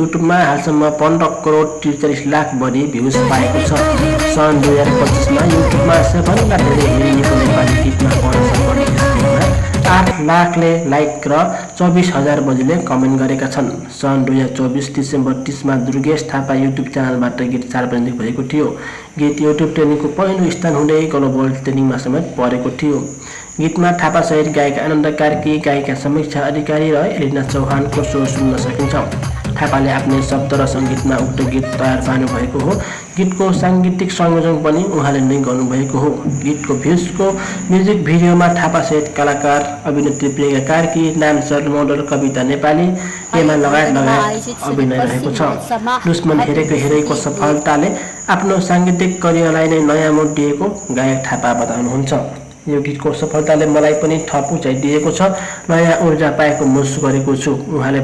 युट्युबमा हालसम्म 15 करोड 43 लाख बढी भ्युज पाएको छ। सन् 2025 मा युट्युबमा सबभन्दा धेरै हेरिएको नेपाली गीतमा पर्ने 8 लाखले लाइक र 24,000 बढीले कमेन्ट गरेका छन्। सन् 2024 डिसेम्बर 30 मा दुर्गेश थापा युट्युब च्यानलबाट गीत सार्वजनिक भएको थियो। गीत युट्युब ट्रेन्डिङको पहिलो स्थान हुँदै ग्लोबल ट्रेन्डिङमा समेत परेको थियो। गीतमा थापा सहित गायक आनन्द कार्की, गायिका समीक्षा अधिकारी र एलिना चौहानको स्वर सुन्न सकिन्छ। थापाले आफ्नै शब्द र सङ्गीतमा उक्त गीत तयार पार्नुभएको हो। गीतको साङ्गीतिक संयोजन पनि उहाँले नै गर्नुभएको हो। गीतको भ्युजको म्युजिक भिडियोमा थापा सहित कलाकार अभिनेत्री प्रियंका कार्की, डान्सर मोडल कविता नेपाली, पेमा लगायत अभिनय रहेको छ। दुश्मन हेरेको सफलताले आफ्नो साङ्गीतिक करियरलाई नै नयाँ मोड दिएको गायक थापा बताउनुहुन्छ। यो गीतको सफलताले मलाई पनि थप उचाइ दिएको छ, नयाँ ऊर्जा पाएको महसुस गरेको छु उहाँले